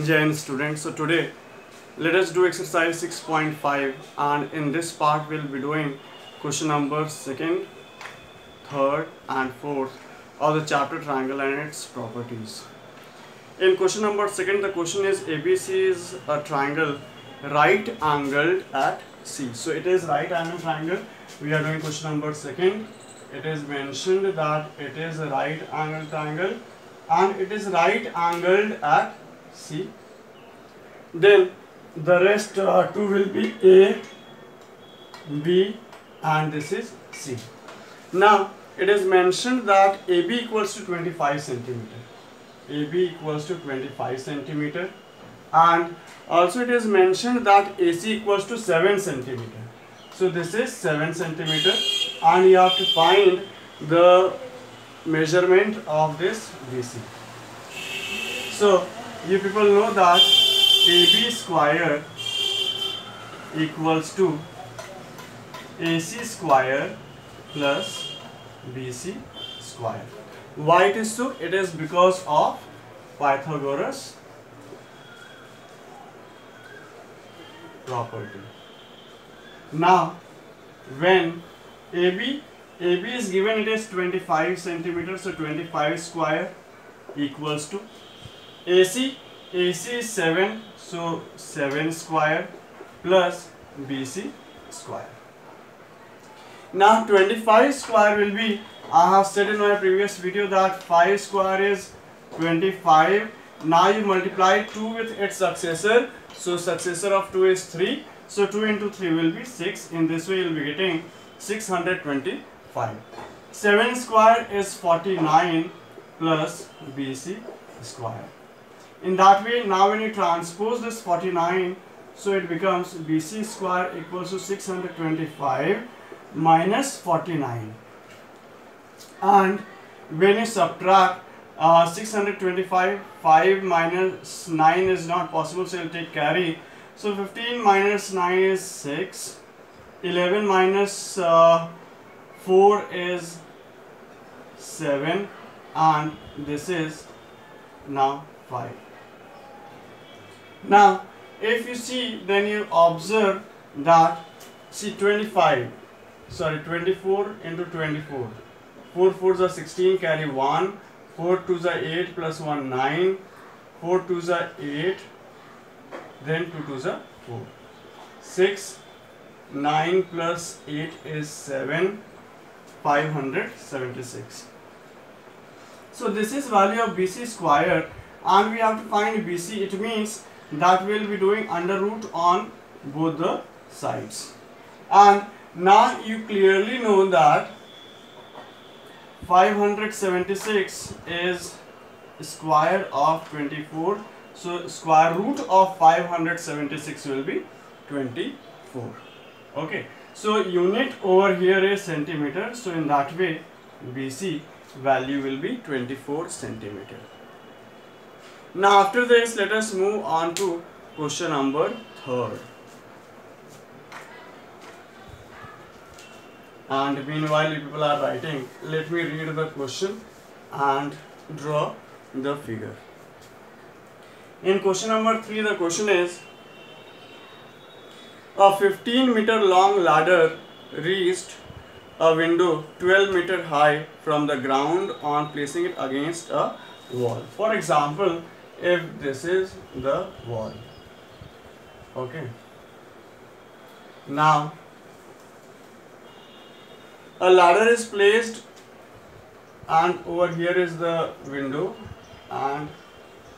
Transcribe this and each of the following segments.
Jain students. So today let us do exercise 6.5, and in this part we'll be doing question number 2nd, 3rd and 4th of the chapter triangle and its properties. In question number 2nd, the question is ABC is a triangle right angled at C. So it is right angle triangle. We are doing question number 2nd. It is mentioned that it is a right angle triangle and it is right angled at C. Then the rest two will be A, B and this is C. Now it is mentioned that AB equals to 25 centimeter. AB equals to 25 centimeter, and also it is mentioned that AC equals to 7 centimeter. So this is 7 centimeter and you have to find the measurement of this BC. So you people know that AB square equals to AC square plus BC square. Why it is so? It is because of Pythagoras property. Now when AB is given, it is 25 centimeters, so 25 square equals to AC is 7, so 7 square plus BC square. Now 25 square will be, I have said in my previous video that 5 square is 25. Now you multiply 2 with its successor, so successor of 2 is 3, so 2 into 3 will be 6. In this way you will be getting 625. 7 square is 49 plus BC square. In that way, now when you transpose this 49, so it becomes BC square equals to 625 minus 49. And when you subtract 625, 5 minus 9 is not possible, so you'll take carry. So 15 minus 9 is 6. 11 minus 4 is 7. And this is now 5. Now if you see, then you observe that, see 24 into 24, 4 4s are 16, carry 1, 4 2s are 8 plus 1 9, 4 2s are 8, then 2 2s are 4, 6, 9 plus 8 is 7, 576. So this is value of BC square and we have to find BC. It means that we will be doing under root on both the sides. And now you clearly know that 576 is square of 24. So square root of 576 will be 24. Okay. So unit over here is centimeter. So in that way BC value will be 24 centimeter. Now after this, let us move on to question number 3rd. And meanwhile you people are writing, let me read the question and draw the figure. In question number 3, the question is, a 15-meter long ladder reached a window 12 meter high from the ground on placing it against a wall. For example, if this is the wall, okay, now a ladder is placed and over here is the window and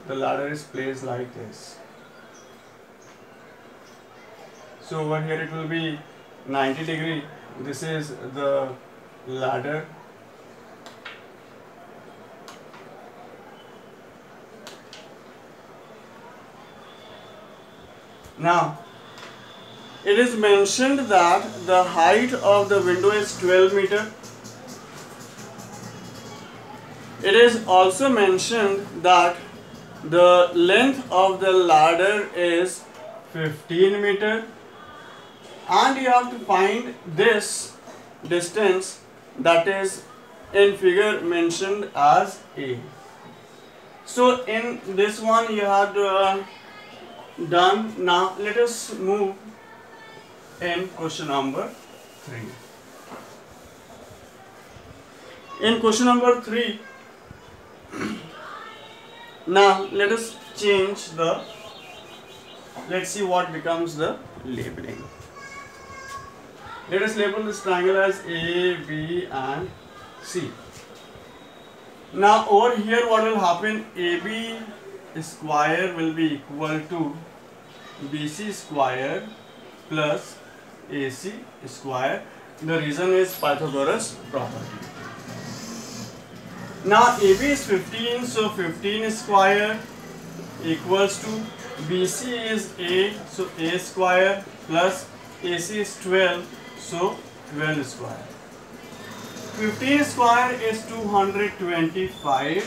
the ladder is placed like this. So over here it will be 90 degree. This is the ladder. Now it is mentioned that the height of the window is 12 meter. It is also mentioned that the length of the ladder is 15 meter. And you have to find this distance that is in figure mentioned as A. So in this one you have done. Now let us move in question number 3. In question number 3, now let us change the, let's see what becomes the labeling. Let us label this triangle as A, B and C. Now over here what will happen, AB square will be equal to BC square plus AC square. The reason is Pythagoras property. Now AB is 15, so 15 square equals to BC is 8, so A square plus AC is 12, so 12 square. 15 square is 225.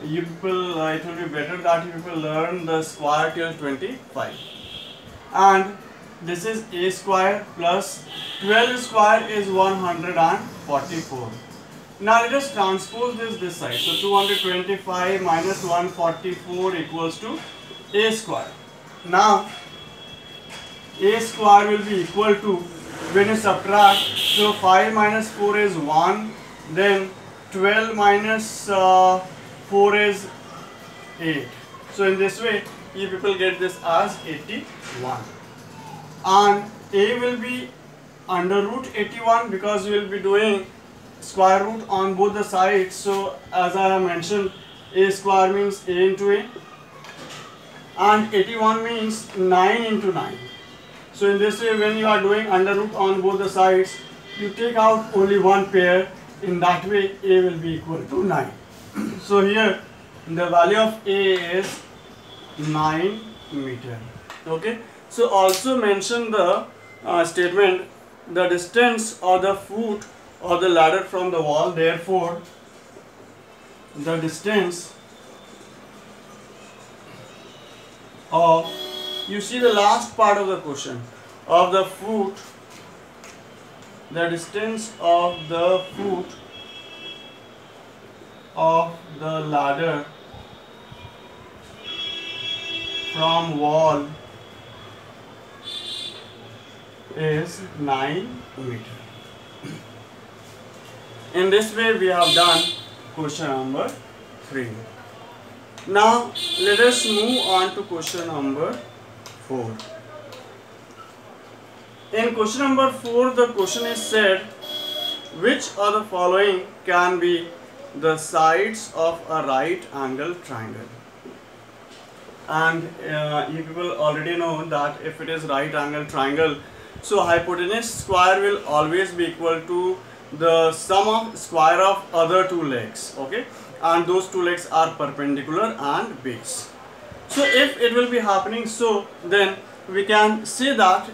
You people, it will be better that you people learn the square till 25. And this is A square plus 12 square is 144. Now let us transpose this side. So 225 minus 144 equals to A square. Now A square will be equal to, when you subtract, so 5 minus 4 is 1, then 12 minus 4 is 8. So in this way you people get this as 81, and A will be under root 81 because we will be doing square root on both the sides. So as I have mentioned, A square means A into A and 81 means 9 into 9. So in this way, when you are doing under root on both the sides, you take out only one pair. In that way, A will be equal to 9. So here, the value of A is 9 meter. Okay. So also mention the statement, the distance or the foot of the ladder from the wall. Therefore, the distance of, you see the last part of the question, of the foot, the distance of the foot of the ladder from wall is 9 meter. In this way we have done question number 3. Now let us move on to question number 4. In question number 4, the question is said, which of the following can be the sides of a right angle triangle? And you people already know that if it is right angle triangle, so hypotenuse square will always be equal to the sum of square of other two legs. Okay, and those two legs are perpendicular and base. So if it will be happening, so then we can say that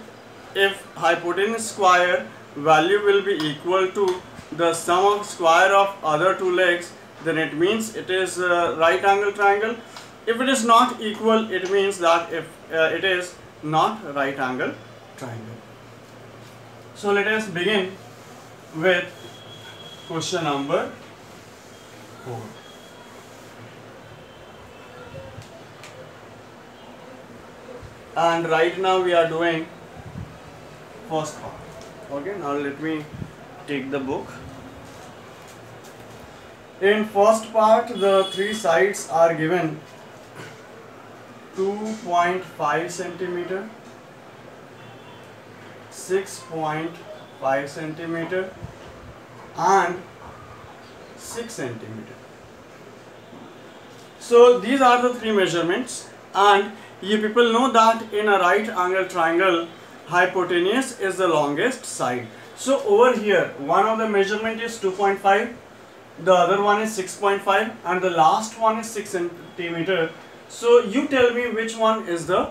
if hypotenuse square value will be equal to the sum of square of other two legs, then it means it is a right angle triangle. If it is not equal, it means that if it is not right angle triangle. So let us begin with question number 4. And right now we are doing first part. Okay, now let me take the book. In first part, the three sides are given 2.5 centimeter, 6.5 centimeter and 6 centimeter. So these are the three measurements, and you people know that in a right angle triangle, hypotenuse is the longest side. So over here, one of the measurement is 2.5, the other one is 6.5 and the last one is 6 centimeter. So you tell me which one is the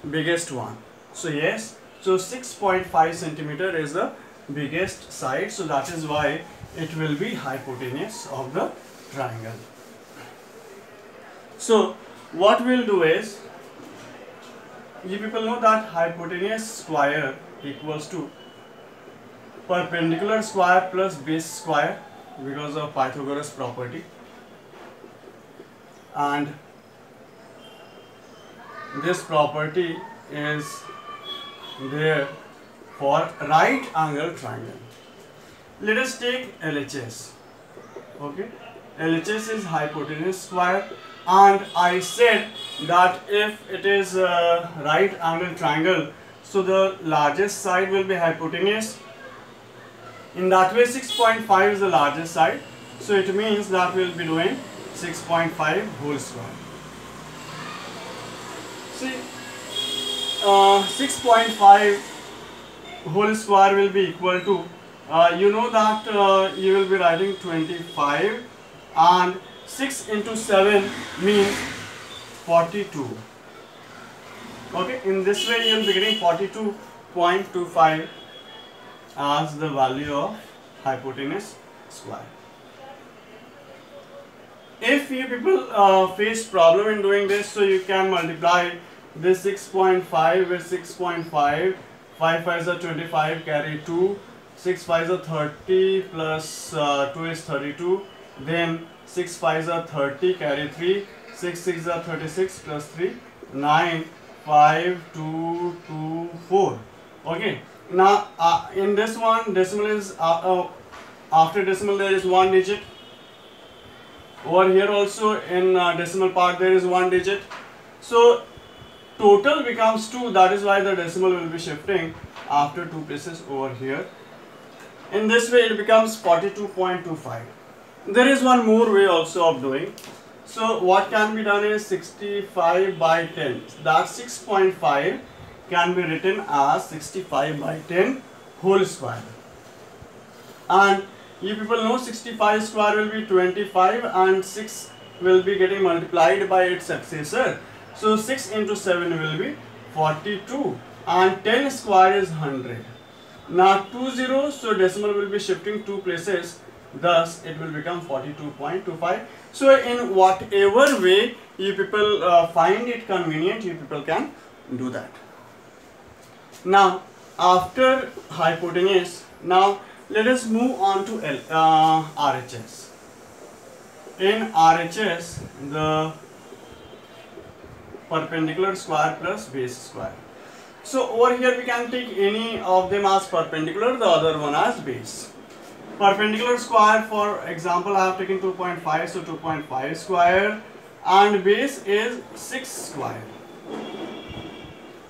biggest one. So yes, so 6.5 centimeter is the biggest side, so that is why it will be hypotenuse of the triangle. So what we'll do is, you people know that hypotenuse square equals to perpendicular square plus base square because of Pythagoras property, and this property is there for right angle triangle. Let us take LHS. Okay, LHS is hypotenuse square, and I said that if it is a right angle triangle, so the largest side will be hypotenuse. In that way 6.5 is the largest side, so it means that we will be doing 6.5 whole square. See, 6.5 whole square will be equal to, you know that you will be writing 25, and 6 into 7 means 42. Okay, in this way you will be getting 42.25 as the value of hypotenuse square. If you people face problem in doing this, so you can multiply this 6.5 with 6.5, 5 5s are 25, carry 2, 6 5s are 30 plus 2 is 32, then 6 5s are 30, carry 3, 6 6 are 36 plus 3, 9, 5, 2, 2, 4. Okay, now in this one, decimal is after decimal there is one digit. Over here also in decimal part there is one digit. So total becomes 2, that is why the decimal will be shifting after 2 places over here. In this way it becomes 42.25. There is one more way also of doing. So what can be done is 65 by 10. That 6.5 can be written as 65 by 10 whole square. And you people know 65 square will be 25 and 6 will be getting multiplied by its successor. So 6 into 7 will be 42 and 10 square is 100. Now 2 zeros, so decimal will be shifting 2 places, thus it will become 42.25. So in whatever way you people find it convenient, you people can do that. Now after hypotenuse, now let us move on to RHS. In RHS, the perpendicular square plus base square. So over here we can take any of them as perpendicular, the other one as base. Perpendicular square, for example, I have taken 2.5, so 2.5 square, and base is 6 square.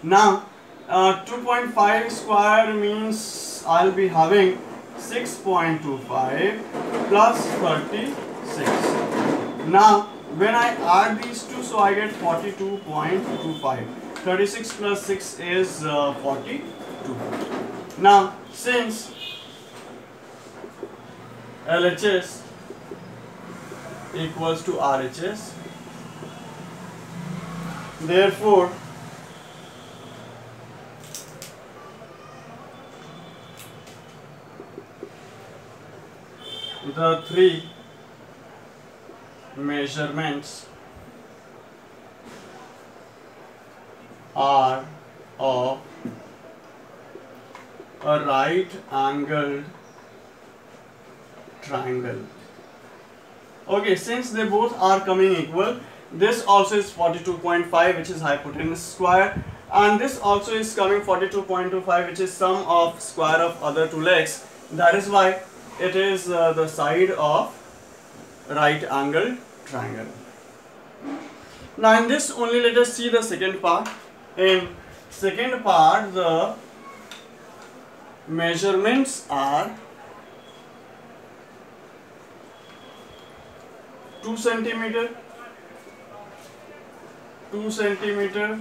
Now 2.5 square means I'll be having 6.25 plus 36. Now when I add these two, so I get 42.25. 36 plus 6 is 42. Now since LHS equals to RHS, therefore the three measurements are of a right angled triangle. Okay, since they both are coming equal, this also is 42.5, which is hypotenuse square, and this also is coming 42.25, which is sum of square of other two legs. That is why it is the side of right angled triangle. Now in this only let us see the second part. In second part, the measurements are 2 centimeter, 2 centimeter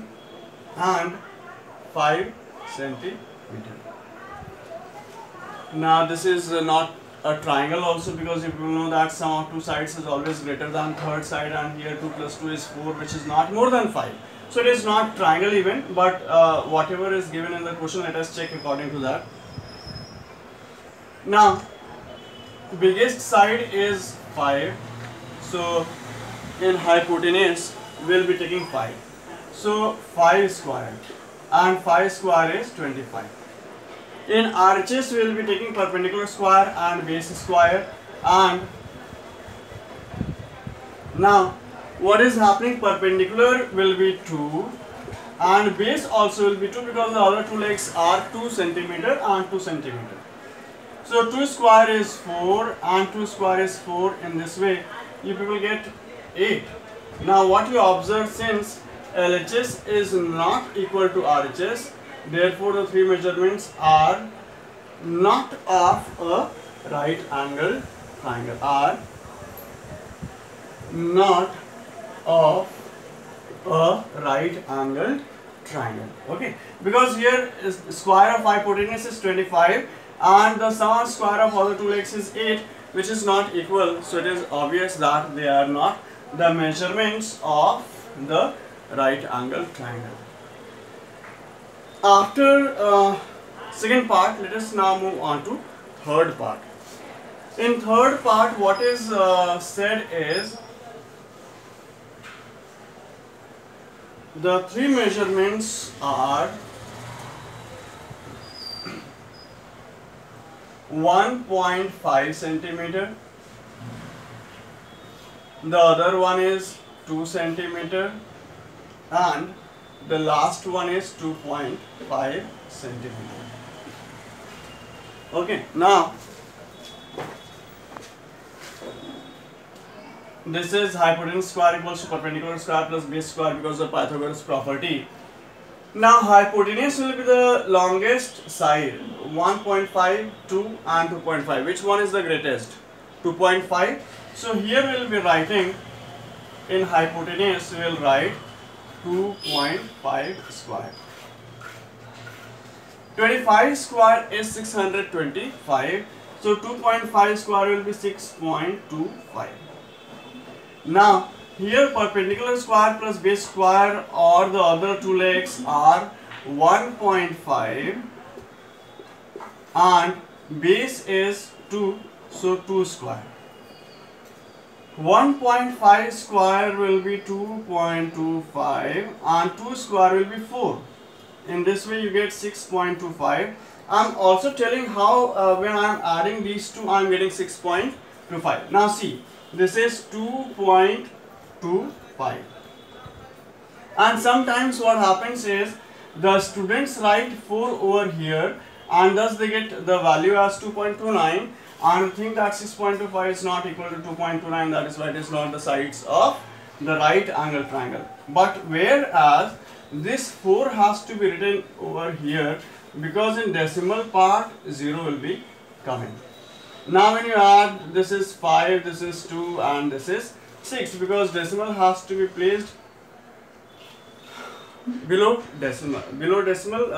and 5 centimeter. Now this is not a triangle also, because if you know that sum of two sides is always greater than third side, and here 2 plus 2 is 4, which is not more than 5. So it is not triangle even, but whatever is given in the question, let us check according to that. Now biggest side is 5, so in hypotenuse we will be taking 5. So 5 square, and 5 square is 25. In RHS we will be taking perpendicular square and base square. And now what is happening, perpendicular will be 2 and base also will be 2 because the other two legs are 2 centimeter and 2 centimeter. So 2 square is 4 and 2 square is 4. In this way you people get 8. Now what you observe, since LHS is not equal to RHS, therefore the three measurements are not of a right angle triangle, are not of a right angled triangle. Okay, because here is square of hypotenuse is 25 and the sum of square of other two legs is 8, which is not equal, so it is obvious that they are not the measurements of the right angle triangle. After second part, let us now move on to third part. In third part, what is said is the three measurements are 1.5 centimeter, the other one is 2 centimeter, and the last one is 2.5 centimeter. Okay, now this is hypotenuse square equals to perpendicular square plus base square because of Pythagoras property. Now hypotenuse will be the longest side, 1.5, 2 and 2.5. Which one is the greatest? 2.5. So here we will be writing, in hypotenuse we will write 2.5 square. 25 square is 625. So 2.5 square will be 6.25. Now here perpendicular square plus base square or the other two legs are 1.5 and base is 2, so 2 square. 1.5 square will be 2.25 and 2 square will be 4. In this way you get 6.25. I am also telling how when I am adding these two I am getting 6.25. Now see, this is 2.25 and sometimes what happens is the students write 4 over here and thus they get the value as 2.29 and think that 6.25 is not equal to 2.29, that is why it is not the sides of the right angle triangle. But whereas this 4 has to be written over here because in decimal part 0 will be coming. Now when you add, this is 5, this is 2 and this is 6 because decimal has to be placed below decimal. Below decimal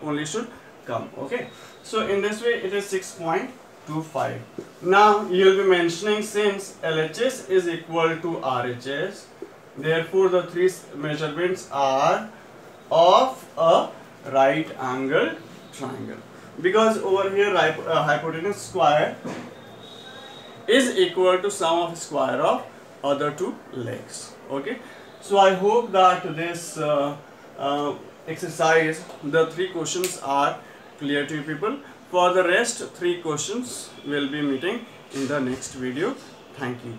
only should come. Okay, so in this way it is 6.25. Now you will be mentioning, since LHS is equal to RHS, therefore the three measurements are of a right angle triangle. Because over here hypotenuse square is equal to sum of square of other two legs. Okay, so I hope that this exercise, the three questions are clear to you people. For the rest 3 questions we will be meeting in the next video. Thank you.